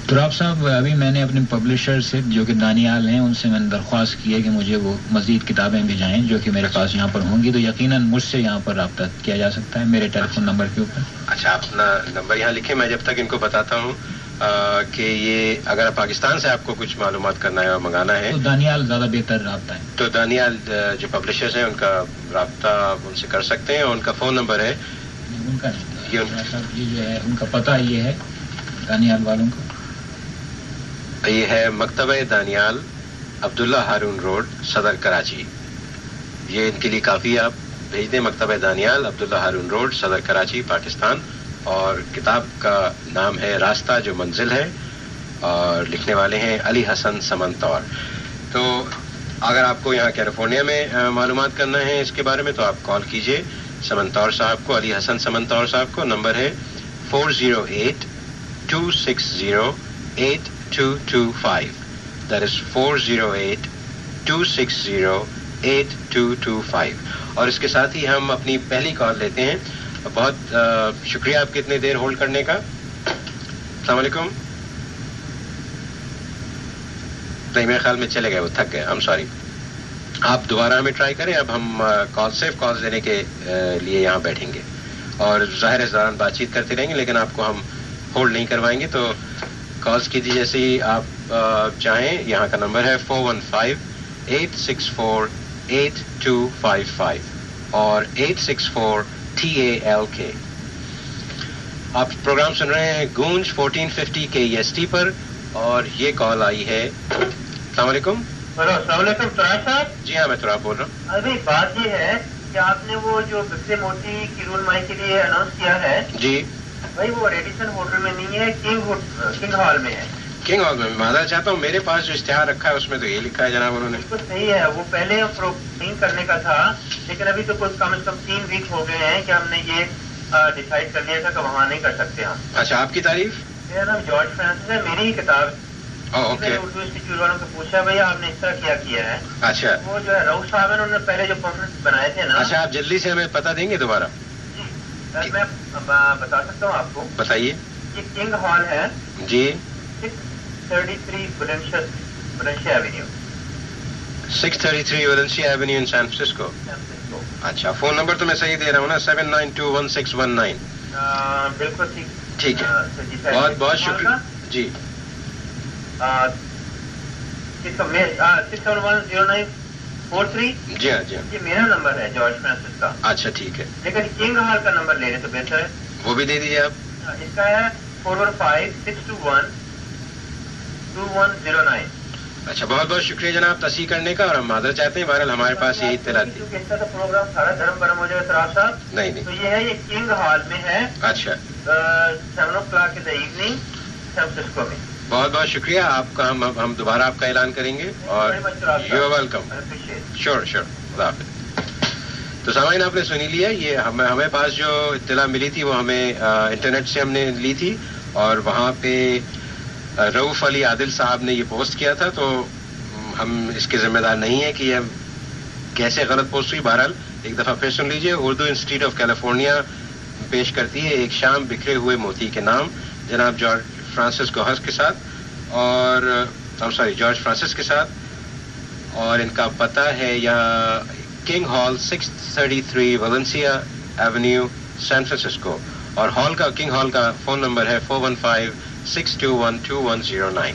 تراب صاحب, ابھی میں نے اپنے پبلشر سے جو کہ دانیال ہیں ان سے میں نے درخواست کی ہے کہ مجھے وہ مزید کتابیں بھیجائیں جو کہ میرے پاس یہاں پر ہوں گی, تو یقیناً مجھ سے یہاں پر رابطہ کیا جا سکتا ہے میرے ٹیلی فون نمبر کے اوپر. اچھا, آپ اپنا نمبر یہاں لکھیں, میں جب تک ان کو بتاتا ہوں کہ یہ اگر پاکستان سے آپ کو کچھ معلومات کرنا ہے اور منگانا ہے تو دانیال زیادہ بہتر رابطہ ہے. تو دانیال جو پبلشرز ہیں ان کا رابطہ آپ ان سے کر سکتے ہیں, اور ان کا فون نمبر ہے, ان کا یہ جو ہے ان کا پتہ یہ ہے دانیال والوں کا, یہ ہے مکتبہ دانیال, عبداللہ ہارون روڈ, صدر کراچی. یہ ان کے لیے کافی ہے, آپ بھیج دیں مکتبہ دانیال, عبداللہ ہارون روڈ, صدر کراچی, پاکستان. اور کتاب کا نام ہے راستہ جو منزل ہے, اور لکھنے والے ہیں علی حسن سمنتور. تو اگر آپ کو یہاں کیلیفورنیا میں معلومات کرنا ہے اس کے بارے میں تو آپ کال کیجئے سمنتور صاحب کو, علی حسن سمنتور صاحب کو. نمبر ہے 408-260-8225. That is 408-260-8225. اور اس کے ساتھ ہی ہم اپنی پہلی کال لیتے ہیں. بہت شکریہ آپ کے اتنے دیر ہولڈ کرنے کا. السلام علیکم. نہیں, میرے خیال میں چلے گئے, وہ تھک گئے. سوری, آپ دوبارہ ہمیں ٹرائی کریں. اب ہم سیف کالز دینے کے لیے یہاں بیٹھیں گے, اور ظاہر اس دوران بات چیت کرتے رہیں گے, لیکن آپ کو ہم ہولڈ نہیں کروائیں گے. تو کالز کیجیے جیسے ہی آپ چاہیں. یہاں کا نمبر ہے 415-864-8255 اور 864-TALK. آپ پروگرام سن رہے ہیں گونج 1450 KEST پر, اور یہ کال آئی ہے. السلام علیکم. السلام علیکم تراب صاحب. جی ہاں, میں تراب بول رہا ہوں. ابھی بات یہ ہے کہ آپ نے وہ جو بکسے موتی کی رونمائی کے لیے اناؤنس کیا ہے, جی بھائی وہ ریڈیسن ہوٹل میں نہیں ہے, کنگ ہال میں ہے. کنگ ہال میں معذرت چاہتا ہوں, میرے پاس جو اشتہار رکھا ہے اس میں تو یہ لکھا ہے جناب انہوں نے. بالکل صحیح ہے, وہ پہلے پروگرام کرنے کا تھا, لیکن ابھی تو کچھ کم از کم 3 ویک ہو گئے ہیں کہ ہم نے یہ ڈیسائیڈ کر لیا تھا کہ وہاں نہیں کر سکتے ہم. اچھا, آپ کی تعریف؟ میرا نام جارج فرانسس ہے, میری ہی کتاب. اوکے. اردو انسٹیٹیوٹ والوں سے پوچھا بھائی آپ نے اس طرح کیا ہے. اچھا, وہ جو ہے رؤف صاحب انہوں نے پہلے جو کانفرنس بنائے تھے نا. اچھا, آپ جلدی سے ہمیں پتہ دیں گے دوبارہ؟ جی میں بتا سکتا ہوں آپ کو. بتائیے. یہ کنگ ہال ہے جی, 633 ویلنشیا ایونیو. 633 ویلنشیا ایونیو ان سان فرانسسکو. اچھا, فون نمبر تو میں صحیح دے رہا ہوں نا, 7921619. بالکل ٹھیک ہے, بہت بہت شکریہ. جی 6710943. جی ہاں, جی ہاں, یہ میرا نمبر ہے جارج فرانسس کا. اچھا ٹھیک ہے, لیکن کنگ ہال کا نمبر لے لیں تو بہتر ہے. وہ بھی دے دیجیے آپ. اس کا ہے 415-621-2109. اچھا, بہت بہت شکریہ جناب تصحیح کرنے کا, اور ہم معذرت چاہتے ہیں. بہرحال ہمارے پاس یہی اطلاع تھی. اس کا پروگرام سارا دھرم برم ہو جائے تراب صاحب. نہیں, تو یہ ہے, یہ کنگ ہال میں ہے. اچھا, 7 o'clock in the evening San Francisco میں. بہت بہت شکریہ آپ کا. ہم دوبارہ آپ کا اعلان کریں گے, اور you are welcome. Sure sure, خدا حافظ. تو سامعین, آپ نے سنی لیا. یہ ہمیں پاس جو اطلاع ملی تھی وہ ہمیں انٹرنیٹ سے ہم نے لی تھی, اور وہاں پہ رؤف علی عادل صاحب نے یہ پوسٹ کیا تھا. تو ہم اس کے ذمہ دار نہیں ہیں کہ یہ کیسے غلط پوسٹ ہوئی. بہرحال ایک دفعہ پھر سن لیجیے. اردو انسٹیٹیوٹ آف کیلیفورنیا پیش کرتی ہے ایک شام بکھرے ہوئے موتی کے نام, جناب جارج فرانسس گوہس کے ساتھ, اور جارج فرانسس کے ساتھ. اور ان کا پتہ ہے یہاں King Hall 633 Valencia Avenue San Francisco, اور کنگ ہال کا فون نمبر ہے 6212109.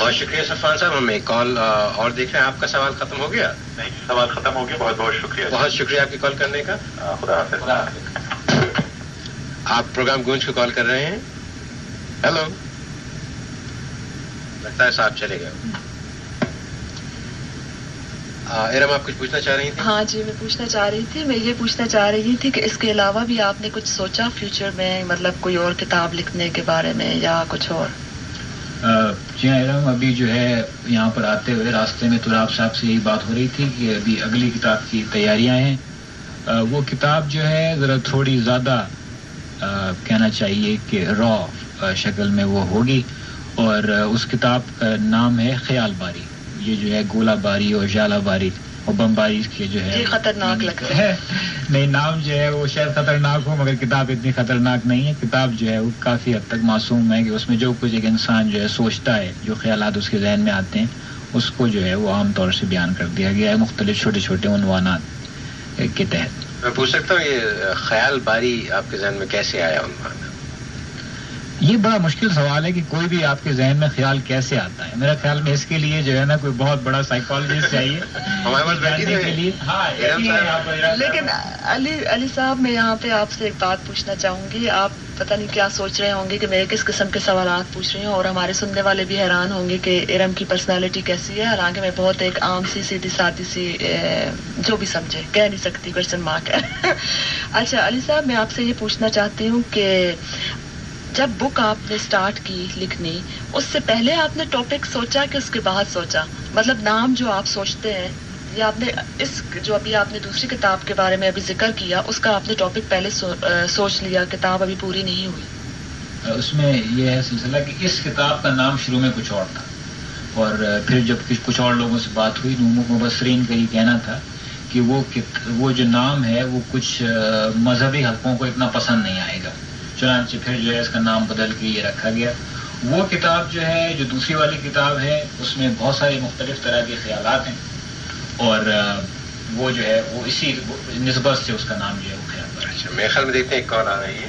بہت شکریہ صفوان صاحب. ہم ایک کال اور دیکھ رہے ہیں. آپ کا سوال ختم ہو گیا؟ نہیں, سوال ختم ہو گیا. بہت بہت شکریہ. بہت شکریہ آپ کی کال کرنے کا. خدا حافظ. آپ پروگرام گونج کو کال کر رہے ہیں. ہیلو, لگتا ہے صاحب چلے گئے. ارم, آپ کچھ پوچھنا چاہ رہی تھیں؟ ہاں جی, میں پوچھنا چاہ رہی تھی. میں یہ پوچھنا چاہ رہی تھی کہ اس کے علاوہ بھی آپ نے کچھ سوچا فیوچر میں, مطلب کوئی اور کتاب لکھنے کے بارے میں یا کچھ اور؟ جی ہاں ارم, ابھی جو ہے یہاں پر آتے ہوئے راستے میں تراب صاحب سے یہی بات ہو رہی تھی کہ ابھی اگلی کتاب کی تیاریاں ہیں. وہ کتاب جو ہے ذرا تھوڑی زیادہ کہنا چاہیے کہ را شکل میں وہ ہوگی, اور اس کتاب کا نام ہے خیال باری. یہ جو ہے گولہ باری اور ژالہ باری اور بمباری کے جو ہے خطرناک لگتا ہے. نہیں, نام جو ہے وہ شاید خطرناک ہو مگر کتاب اتنی خطرناک نہیں ہے. کتاب جو ہے وہ کافی حد تک معصوم ہے کہ اس میں جو کچھ ایک انسان جو ہے سوچتا ہے, جو خیالات اس کے ذہن میں آتے ہیں, اس کو جو ہے وہ عام طور سے بیان کر دیا گیا ہے مختلف چھوٹے چھوٹے عنوانات کے تحت. میں پوچھ سکتا ہوں یہ خیال باری آپ کے ذہن میں کیسے آیا عنوان؟ یہ بڑا مشکل سوال ہے کہ کوئی بھی آپ کے ذہن میں خیال کیسے آتا ہے. میرا خیال میں اس کے لیے جو ہے نا کوئی بہت بڑا سائیکالوجسٹ چاہیے کے لیے. لیکن علی صاحب, میں یہاں پہ آپ سے ایک بات پوچھنا چاہوں گی. آپ پتہ نہیں کیا سوچ رہے ہوں گے کہ میں کس قسم کے سوالات پوچھ رہی ہوں, اور ہمارے سننے والے بھی حیران ہوں گے کہ ارم کی پرسنالٹی کیسی ہے. حالانکہ میں بہت ایک عام سی سیدھی سادی سی, جو بھی سمجھے کہہ نہیں سکتی, کوشچن مارک ہے. اچھا علی صاحب, میں آپ سے یہ پوچھنا چاہتی ہوں کہ جب بک آپ نے سٹارٹ کی لکھنی, اس سے پہلے آپ نے ٹاپک سوچا کہ اس کے بعد سوچا؟ مطلب نام جو آپ سوچتے ہیں, یا آپ نے اس جو ابھی آپ نے دوسری کتاب کے بارے میں ابھی ذکر کیا, اس کا آپ نے ٹاپک پہلے سوچ لیا, کتاب ابھی پوری نہیں ہوئی؟ اس میں یہ ہے سلسلہ کہ اس کتاب کا نام شروع میں کچھ اور تھا, اور پھر جب کچھ اور لوگوں سے بات ہوئی, مبصرین کا یہ کہنا تھا کہ وہ جو نام ہے وہ کچھ مذہبی حلقوں کو اتنا پسند نہیں آئے گا. چنانچہ پھر جو ہے اس کا نام بدل کے یہ رکھا گیا. وہ کتاب جو ہے, جو دوسری والی کتاب ہے, اس میں بہت سارے مختلف طرح کے خیالات ہیں, اور وہ جو ہے وہ اسی نسبت سے اس کا نام جو ہے وہ خیال باری. اچھا, میرے خیال میں دیکھتے ہیں ایک کال آ رہی ہے.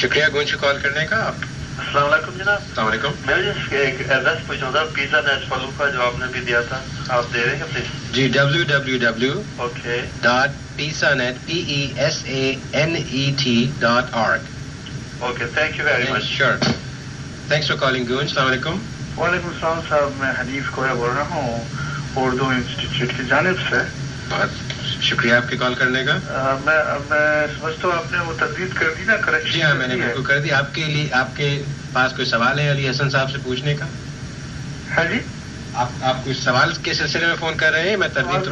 شکریہ گونج کال کرنے کا. السلام علیکم جناب. السلام علیکم. میں ایک ایڈریس پوچھنا تھا, پیزا نیٹ فالو کا جو آپ نے بھی دیا تھا, آپ دے رہے ہیں پلیز؟ جی, www.peasanet.org. Okay, thank you very much. Sure, thanks for calling Goonj. السلام علیکم. وعلیکم السلام صاحب, میں حنیف کویا بول رہا ہوں اردو انسٹیٹیوٹ کی جانب سے. بہت شکریہ آپ کے کال کرنے کا. میں سمجھتا ہوں آپ نے وہ تردید کر دی نا, کریکشن؟ جی ہاں, میں نے بالکل کر دی. آپ کے لیے, آپ کے پاس کوئی سوال ہے علی حسن صاحب سے پوچھنے کا؟ ہاں جی, آپ کچھ سوال کے سلسلے میں فون کر رہے ہیں؟ میں تردید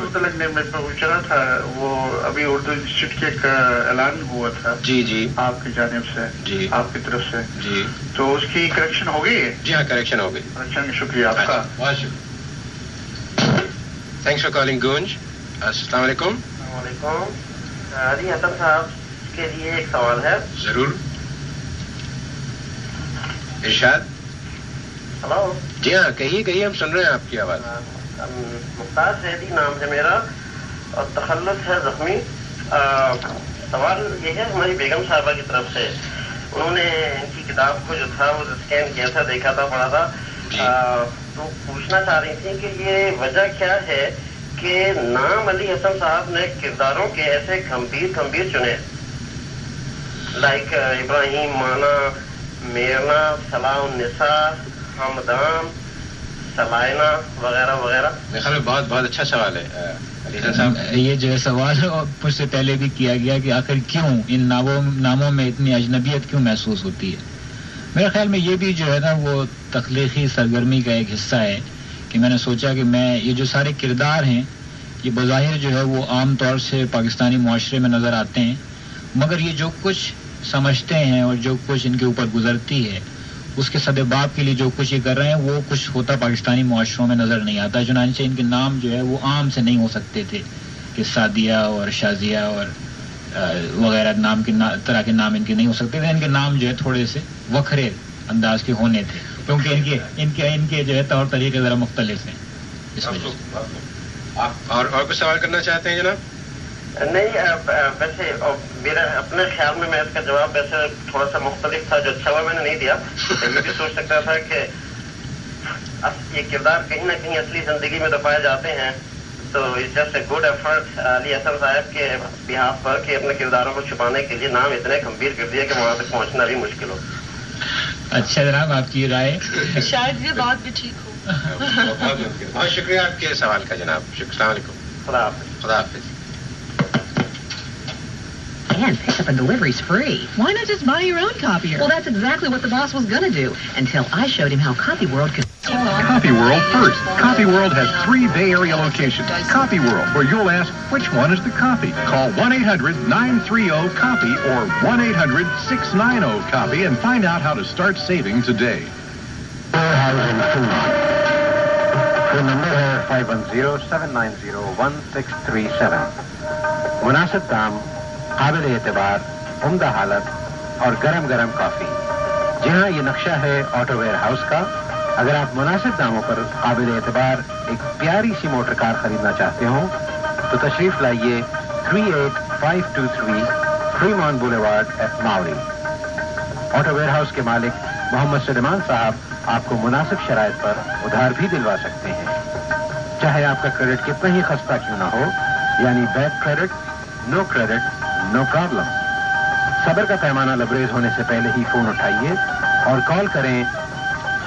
پوچھنا تھا. وہ ابھی اردو انسٹیٹیوٹ کے ایک اعلان ہوا تھا جی جی آپ کی جانب سے, جی آپ کی طرف سے, جی, تو اس کی کریکشن ہو گئی ہے؟ جی ہاں, کریکشن ہو گئی. اچھا, شکریہ آپ کا. بہت شکریہ. Thanks for calling Goonj. السلام علیکم. السلام علیکم. علی حسن صاحب کے لیے ایک سوال ہے. ضرور, ارشاد. ہلو. جی ہاں, کہیے, ہم سن رہے ہیں آپ کی آواز. مختار زیدی نام ہے میرا, اور تخلص ہے زخمی. سوال یہ ہے ہماری بیگم صاحبہ کی طرف سے. انہوں نے ان کی کتاب کو جو تھا وہ اسکین کیا تھا, دیکھا تھا, پڑھا تھا, تو پوچھنا چاہ رہی تھی کہ یہ وجہ کیا ہے کہ نام علی حسن صاحب نے کرداروں کے ایسے گمبھیر چنے, لائک ابراہیم, مانا, میرنا, صلاح النساء, حمدان, سلائنا وغیرہ وغیرہ. میرے خیال میں بہت اچھا سوال ہے علی حسن صاحب. یہ جو ہے سوال مجھ سے پہلے بھی کیا گیا کہ آخر کیوں ان ناموں میں اتنی اجنبیت کیوں محسوس ہوتی ہے. میرے خیال میں یہ بھی جو ہے نا وہ تخلیقی سرگرمی کا ایک حصہ ہے کہ میں نے سوچا کہ میں یہ جو سارے کردار ہیں یہ بظاہر جو ہے وہ عام طور سے پاکستانی معاشرے میں نظر آتے ہیں, مگر یہ جو کچھ سمجھتے ہیں اور جو کچھ ان کے اوپر گزرتی ہے اس کے سدباب کے لیے جو کچھ یہ کر رہے ہیں وہ کچھ ہوتا پاکستانی معاشروں میں نظر نہیں آتا. چنانچہ ان کے نام جو ہے وہ عام سے نہیں ہو سکتے تھے کہ سعدیہ اور شازیہ اور وغیرہ نام کے طرح کے نام ان کے نہیں ہو سکتے تھے. ان کے نام جو ہے تھوڑے سے وکھرے انداز کے ہونے تھے کیونکہ ان کے جو ہے طور طریقے ذرا مختلف ہیں. اس وجہ سے آپ اور کچھ سوال کرنا چاہتے ہیں جناب؟ نہیں, ویسے میرا اپنے خیال میں اس کا جواب ویسے تھوڑا سا مختلف تھا, جو اچھا ہوا میں نے نہیں دیا. یہ بھی سوچ سکتا تھا کہ یہ کردار کہیں نہ کہیں اصلی زندگی میں تو پائے جاتے ہیں. تو it's just a good effort Ali Hasan صاحب کے بہاف پر کہ اپنے کرداروں کو چھپانے کے لیے نام اتنے گمبھیر کر دیا کہ وہاں تک پہنچنا بھی مشکل ہو. اچھا جناب, آپ کی رائے؟ شاید یہ بات بھی ٹھیک ہو. بہت شکریہ آپ کے سوال کا جناب. السلام علیکم. خدا حافظ. خدا حافظ. And pickup and delivery's free. Why not just buy your own copier? Well, that's exactly what the boss was going to do until I showed him how Copy World could... Copy World first. Copy World has 3 Bay Area locations. Copy World, where you'll ask, which one is the copy? Call 1-800-930-COPY or 1-800-690-COPY and find out how to start saving today. Phone number ہے 510-790-1637. مناسب دام, قابل اعتبار, عمدہ حالت اور گرم گرم کافی. جی ہاں, یہ نقشہ ہے آٹو ویئر ہاؤس کا. اگر آپ مناسب داموں پر قابل اعتبار ایک پیاری سی موٹر کار خریدنا چاہتے ہوں تو تشریف لائیے 38523 فریمون بولیوارڈ ماوری. آٹو ویئر ہاؤس کے مالک محمد سلیمان صاحب آپ کو مناسب شرائط پر ادھار بھی دلوا سکتے ہیں, چاہے آپ کا کریڈٹ کتنا ہی خستہ کیوں نہ ہو. یعنی بیڈ کریڈٹ, نو کریڈٹ, نو پرابلم. صبر کا پیمانہ لبریز ہونے سے پہلے ہی فون اٹھائیے اور کال کریں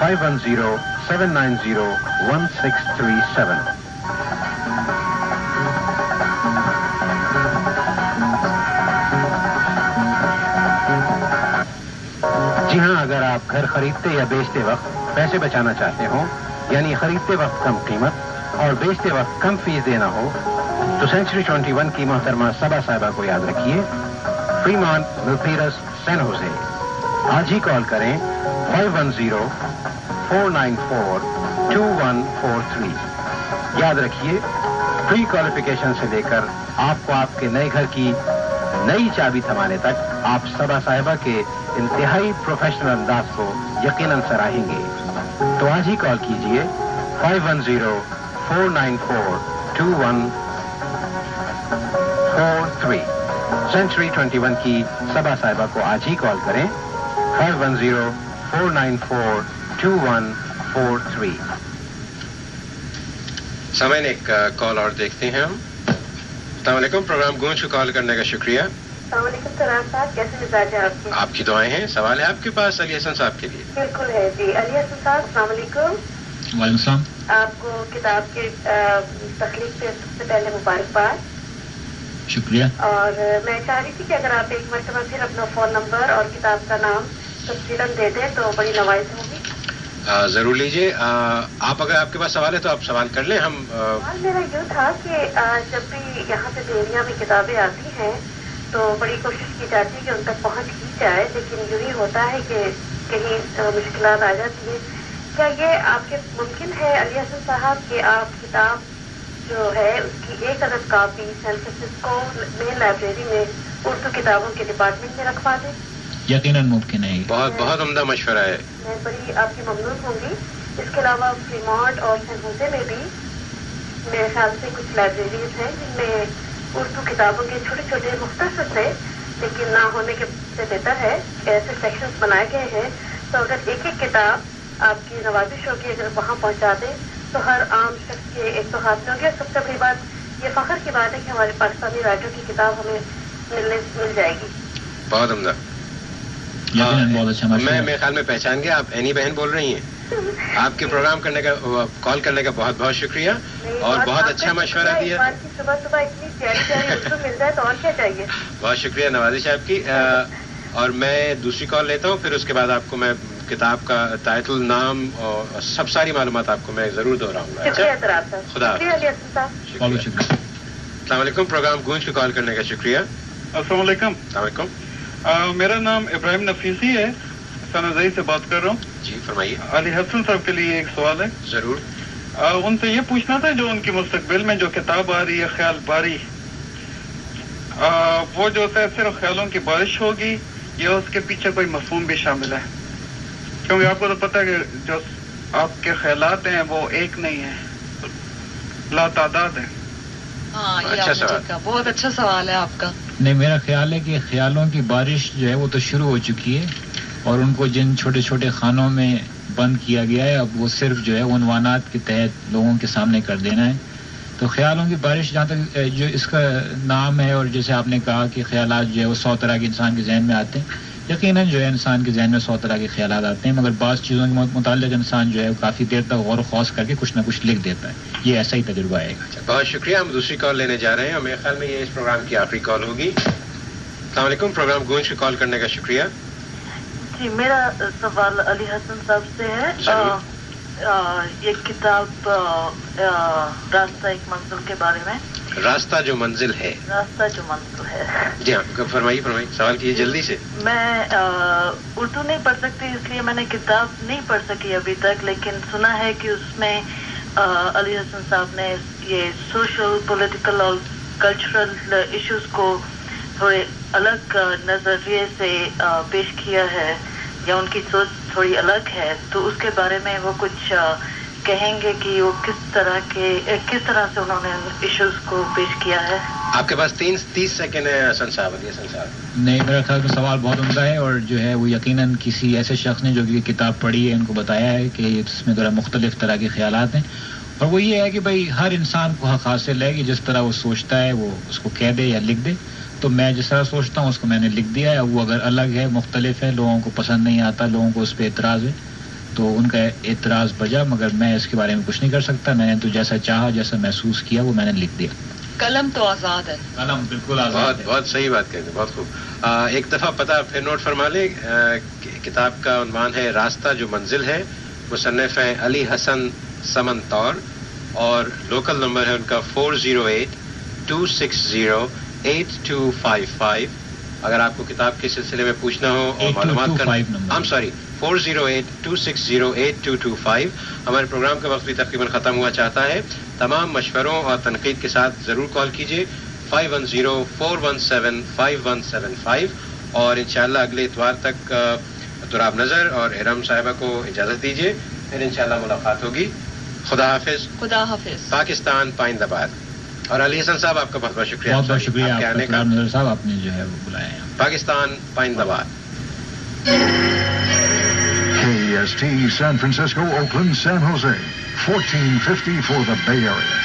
510-790-1637. جی ہاں, اگر آپ گھر خریدتے یا بیچتے وقت پیسے بچانا چاہتے ہوں, یعنی خریدتے وقت کم قیمت اور بیچتے وقت کم فیس دینا ہو, تو سینچری 21 کی محترمہ صبا صاحبہ کو یاد رکھیے. فریمونٹ, ملپیرس, سین ہوزے. آج ہی کال کریں 510-494-2143. یاد رکھیے, پری کوالیفیکیشن سے لے کر آپ کو آپ کے نئے گھر کی نئی چابی تھمانے تک آپ صبا صاحبہ کے انتہائی پروفیشنل انداز کو یقیناً سراہیں گے. تو آج ہی کال کیجیے 510-494-2143. سینچری 21 کی صبا صاحبہ کو آج ہی کال کریں 510-494-2143. سامعین, ایک کال اور دیکھتے ہیں ہم. السلام علیکم, پروگرام گونج کو کال کرنے کا شکریہ. السلام علیکم سلام صاحب, کیسے مزاج ہے آپ کے؟ آپ کی دعائیں ہیں. سوال ہے آپ کے پاس علی حسن صاحب کے لیے. بالکل ہے جی. علی حسن صاحب السلام علیکم. وعلیکم السلام. آپ کو کتاب کے تخلیق پہ سب سے پہلے مبارکباد. شکریہ. اور میں چاہ رہی تھی کہ اگر آپ ایک مرتبہ پھر اپنا فون نمبر اور کتاب کا نام تفصیلاً دے دیں تو بڑی نوائز ہوگی. ضرور لیجیے. آپ اگر آپ کے پاس سوال ہے تو آپ سوال کر لیں. ہم سوال میرا یہ تھا کہ جب بھی یہاں سے دہلیہ میں کتابیں آتی ہیں تو بڑی کوشش کی جاتی ہے کہ ان تک پہنچ کی جائے, لیکن یوں ہی ہوتا ہے کہ کہیں مشکلات آ جاتی ہیں. کیا یہ آپ کے ممکن ہے علی حسن صاحب کہ آپ کتاب جو ہے اس کی ایک عدد کاپی سین فرانسسکو مین لائبریری میں اردو کتابوں کے ڈپارٹمنٹ میں رکھوا دیں؟ یقیناً ممکن ہے. بہت بہت عمدہ مشورہ ہے. میں بڑی آپ کی ممنون ہوں گی. اس کے علاوہ فریمونٹ اور سین ہوزے میں بھی میرے خیال سے کچھ لائبریریز ہیں جن میں اردو کتابوں کے چھوٹے چھوٹے مختصر سے لیکن نہ ہونے کے سے بہتر ہے ایسے سیکشنز بنائے گئے ہیں. تو اگر ایک ایک کتاب آپ کی نوازش ہوگی اگر وہاں پہنچا دیں تو ہر عام شخص کے ایک تو ہاتھ میں ہوگی. اور سب سے بڑی بات یہ فخر کی بات ہے کہ ہمارے پاکستانی رائٹر کی کتاب ہمیں مل جائے گی. بہت عمدہ. میں میرے خیال میں پہچان گیا, آپ اینی بہن بول رہی ہیں. آپ کے پروگرام کرنے کا, کال کرنے کا بہت بہت شکریہ اور بہت اچھا مشورہ دیا. صبح صبح اتنی پیاری پیاری اردو مل جائے تو اور کیا چاہیے. بہت شکریہ نوازش آپ کی. اور میں دوسری کال لیتا ہوں, پھر اس کے بعد آپ کو میں کتاب کا ٹائٹل, نام اور سب ساری معلومات آپ کو میں ضرور دہراؤں گا. خدا. السلام علیکم, پروگرام گونج کو کال کرنے کا شکریہ. السلام علیکم. السلام علیکم. میرا نام ابراہیم نفیسی ہے, سنازئی سے بات کر رہا ہوں. جی فرمائیے. علی حسن صاحب کے لیے ایک سوال ہے. ضرور. ان سے یہ پوچھنا تھا جو ان کی مستقبل میں جو کتاب آ رہی ہے خیال باری, وہ جو ہے صرف خیالوں کی بارش ہوگی یا اس کے پیچھے کوئی مفہوم بھی شامل ہے؟ کیونکہ آپ کو تو پتہ ہے کہ جو آپ کے خیالات ہیں وہ ایک نہیں ہیں, لا تعداد ہیں. ہاں, اچھا سوال, بہت اچھا سوال ہے آپ کا. نہیں, میرا خیال ہے کہ خیالوں کی بارش جو ہے وہ تو شروع ہو چکی ہے اور ان کو جن چھوٹے چھوٹے خانوں میں بند کیا گیا ہے. اب وہ صرف جو ہے عنوانات کے تحت لوگوں کے سامنے کر دینا ہے. تو خیالوں کی بارش جہاں تک جو اس کا نام ہے اور جیسے آپ نے کہا کہ خیالات جو ہے وہ 100 طرح کے انسان کے ذہن میں آتے ہیں. یقیناً جو ہے انسان کے ذہن میں 100 طرح کے خیالات آتے ہیں, مگر بعض چیزوں کے متعلق انسان جو ہے کافی دیر تک غور و خوض کر کے کچھ نہ کچھ لکھ دیتا ہے. یہ ایسا ہی تجربہ آئے گا. بہت شکریہ. ہم دوسری کال لینے جا رہے ہیں اور میرے خیال میں یہ اس پروگرام کی آخری کال ہوگی. السلام علیکم. پروگرام گونج سے کال کرنے کا شکریہ. جی, میرا سوال علی حسن صاحب سے ہے. یہ کتاب راستہ ایک منزل کے بارے میں. راستہ جو منزل ہے. راستہ جو منزل ہے. جی ہاں, فرمائیے سوال کیجیے جلدی سے. میں اردو نہیں پڑھ سکتی, اس لیے میں نے کتاب نہیں پڑھ سکی ابھی تک, لیکن سنا ہے کہ اس میں علی حسن صاحب نے یہ سوشل, پولیٹیکل اور کلچرل ایشوز کو تھوڑے الگ نظریے سے پیش کیا ہے, یا ان کی سوچ تھوڑی الگ ہے. تو اس کے بارے میں وہ کچھ کہیں گے کہ وہ کس طرح سے انہوں نے ایشوز کو پیش کیا ہے. آپ کے پاس 30 سیکنڈ ہے حسن صاحب. نہیں, میرا خیال میں سوال بہت عمدہ ہے, اور جو ہے وہ یقیناً کسی ایسے شخص نے جو کہ کتاب پڑھی ہے ان کو بتایا ہے کہ اس میں ذرا مختلف طرح کے خیالات ہیں. اور وہ یہ ہے کہ بھائی ہر انسان کو حق حاصل ہے کہ جس طرح وہ سوچتا ہے وہ اس کو کہہ دے یا لکھ دے. تو میں جس طرح سوچتا ہوں اس کو میں نے لکھ دیا ہے. وہ اگر الگ ہے, مختلف ہے, لوگوں کو پسند نہیں آتا, لوگوں کو اس پہ اعتراض ہے, تو ان کا اعتراض بجا, مگر میں اس کے بارے میں کچھ نہیں کر سکتا. میں نے تو جیسا چاہا, جیسا محسوس کیا, وہ میں نے لکھ دیا. قلم تو آزاد ہے. قلم بالکل آزاد ہے. بہت صحیح بات کہتے ہیں, بہت خوب. ایک دفعہ پتہ پھر نوٹ فرما لیں. کتاب کا عنوان ہے راستہ جو منزل ہے. مصنف ہیں علی حسن سمن طور, اور لوکل نمبر ہے ان کا 408-260-8255. اگر آپ کو کتاب کے سلسلے میں پوچھنا ہو اور معلومات کرنا, 408-260-8225. ہمارے پروگرام کا وقت بھی تقریباً ختم ہوا چاہتا ہے. تمام مشوروں اور تنقید کے ساتھ ضرور کال کیجیے 510-417-5175. اور انشاءاللہ اگلے اتوار تک تراب نظر اور ارم صاحبہ کو اجازت دیجیے, پھر انشاءاللہ ملاقات ہوگی. خدا حافظ. خدا حافظ. پاکستان پائند آباد. اور علی حسن صاحب آپ کا بہت بہت شکریہ. بہت بہت شکریہ آپ آنے کا. صاحب آپ نے جو ہے وہ بلایا ہے. پاکستان پائند آباد. KST San Francisco, Oakland, San Jose. 1450 for the Bay Area.